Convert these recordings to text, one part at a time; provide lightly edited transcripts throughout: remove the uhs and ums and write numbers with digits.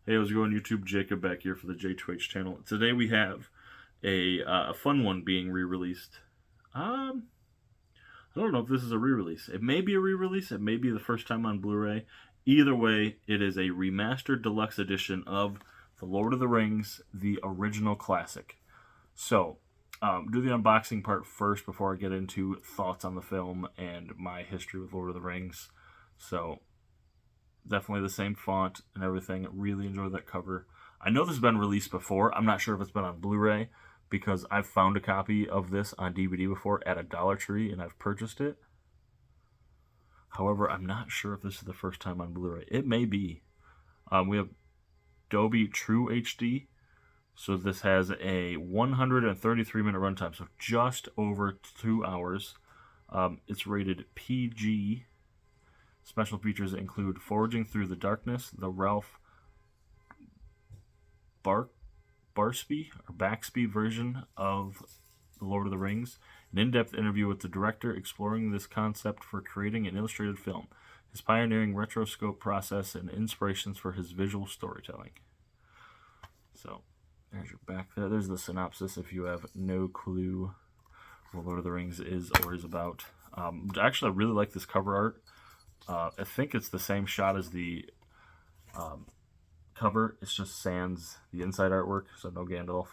Hey, how's it going, YouTube? Jacob back here for the JTwoH channel. Today we have a fun one being re-released. I don't know if this is a re-release. It may be a re-release. It may be the first time on Blu-ray. Either way, it is a remastered deluxe edition of The Lord of the Rings, the original classic. So, do the unboxing part first before I get into thoughts on the film and my history with Lord of the Rings. So, definitely the same font and everything. Really enjoy that cover. I know this has been released before. I'm not sure if it's been on Blu-ray because I've found a copy of this on DVD before at a Dollar Tree and I've purchased it. However, I'm not sure if this is the first time on Blu-ray. It may be. We have Dolby True HD. So this has a 133-minute runtime, so just over 2 hours. It's rated PG. Special features include Forging Through the Darkness, the Ralph Barsby version of The Lord of the Rings, an in-depth interview with the director exploring this concept for creating an illustrated film, his pioneering retroscope process, and inspirations for his visual storytelling. So, there's your back there. There's the synopsis if you have no clue what Lord of the Rings is or is about. Actually, I really like this cover art. I think it's the same shot as the cover. It's just sans the inside artwork, so no Gandalf.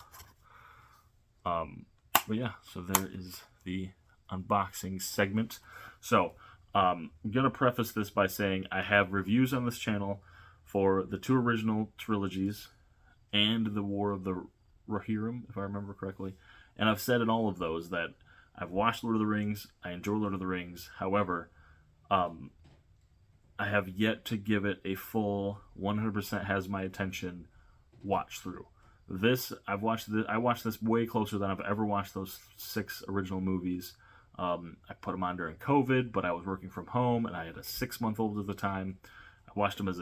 But yeah, so there is the unboxing segment. So I'm going to preface this by saying I have reviews on this channel for the two original trilogies and the War of the Rohirrim, if I remember correctly. And I've said in all of those that I've watched Lord of the Rings, I enjoy Lord of the Rings. However, I have yet to give it a full 100% has my attention watch through. I watched this way closer than I've ever watched those 6 original movies. I put them on during COVID, but I was working from home and I had a 6-month-old at the time. I watched them as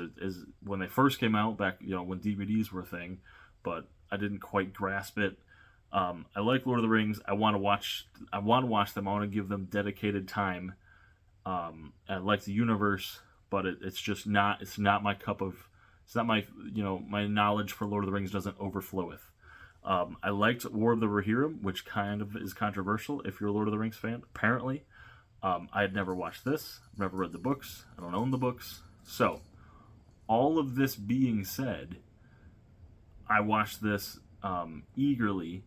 when they first came out back, when DVDs were a thing, but I didn't quite grasp it. I like Lord of the Rings. I want to watch them. I want to give them dedicated time. I like the universe, but it's just not. It's not my cup of. It's not my. My knowledge for Lord of the Rings doesn't overfloweth. I liked War of the Rohirrim, which kind of is controversial if you're a Lord of the Rings fan. Apparently, I had never watched this. I've never read the books. I don't own the books. So, all of this being said, I watched this eagerly,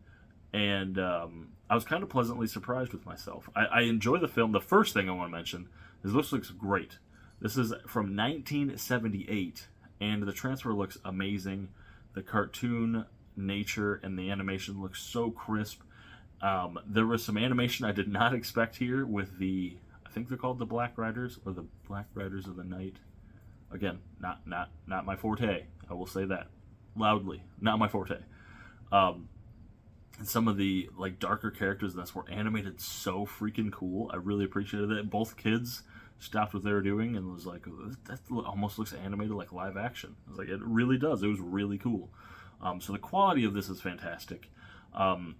and I was kind of pleasantly surprised with myself. I enjoy the film. The first thing I want to mention is this looks great. This is from 1978, and the transfer looks amazing. The cartoon nature and the animation looks so crisp. There was some animation I did not expect here with I think they're called the Black Riders, or the Black Riders of the Night. Again, not my forte. I will say that loudly. Not my forte. And some of the darker characters in this were animated so freaking cool. I really appreciated it. Both kids stopped what they were doing and was like, that almost looks animated like live action. I was like, it really does. It was really cool. So the quality of this is fantastic. I'm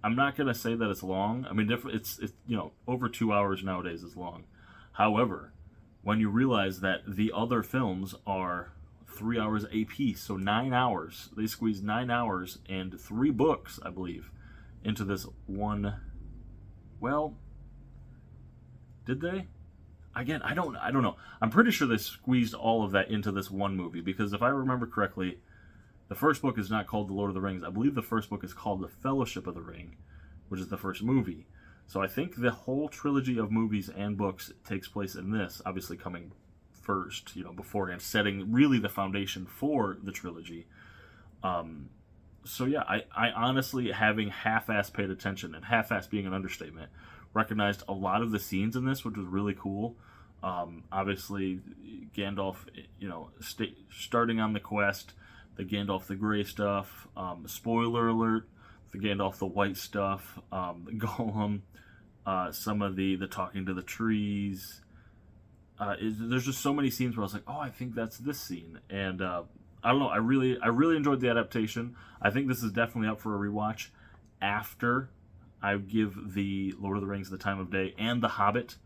not gonna say that it's long. I mean, it's over 2 hours nowadays is long. However, when you realize that the other films are 3 hours a piece, so 9 hours, they squeezed 9 hours and 3 books, I believe, into this one. Well, did they? Again, I don't know. I'm pretty sure they squeezed all of that into this one movie, because if I remember correctly, the first book is not called The Lord of the Rings. I believe the first book is called The Fellowship of the Ring, which is the first movie. So I think the whole trilogy of movies and books takes place in this, obviously coming first, beforehand, setting really the foundation for the trilogy. So yeah, I honestly, having half-ass paid attention, and half-ass being an understatement, recognized a lot of the scenes in this, which was really cool. Obviously, Gandalf, starting on the quest, the Gandalf the Grey stuff, spoiler alert, the Gandalf the White stuff, the Gollum, some of the talking to the trees. There's just so many scenes where I was like, oh, I think that's this scene. And I don't know, I really enjoyed the adaptation. I think this is definitely up for a rewatch after I give the Lord of the Rings the time of day and the Hobbit.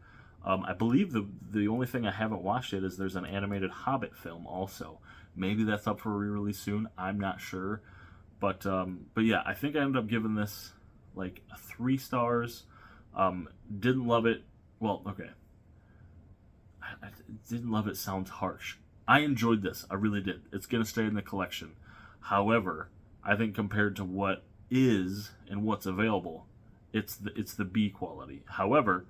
I believe the only thing I haven't watched yet is there's an animated Hobbit film also. Maybe that's up for a re-release soon. I'm not sure. But yeah, I think I ended up giving this like 3 stars. Didn't love it. Well, okay. I didn't love it sounds harsh. I enjoyed this. I really did. It's going to stay in the collection. However, I think compared to what is and what's available, it's the B quality. However,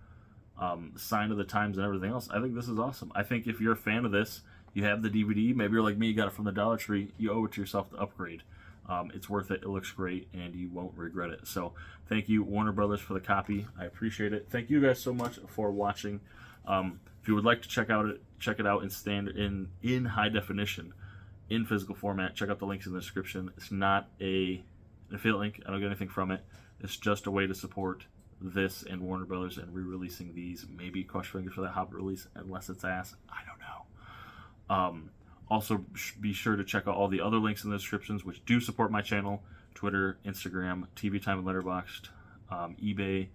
Sign of the Times and everything else, I think this is awesome. I think if you're a fan of this, you have the DVD, maybe you're like me, you got it from the Dollar Tree, you owe it to yourself to upgrade. It's worth it. It looks great, and you won't regret it. So thank you, Warner Brothers, for the copy. I appreciate it. Thank you guys so much for watching. If you would like to check it out in high definition, in physical format, check out the links in the description. It's not an affiliate link. I don't get anything from it. It's just a way to support this and Warner Brothers and re-releasing these. Maybe cross fingers for that Hobbit release, unless it's ass. I don't know. Also, be sure to check out all the other links in the descriptions, which do support my channel: Twitter, Instagram, TV Time and Letterboxd, eBay,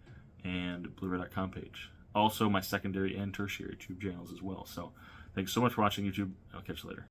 and Bluray.com page. Also, my secondary and tertiary YouTube channels as well. So, thanks so much for watching, YouTube. I'll catch you later.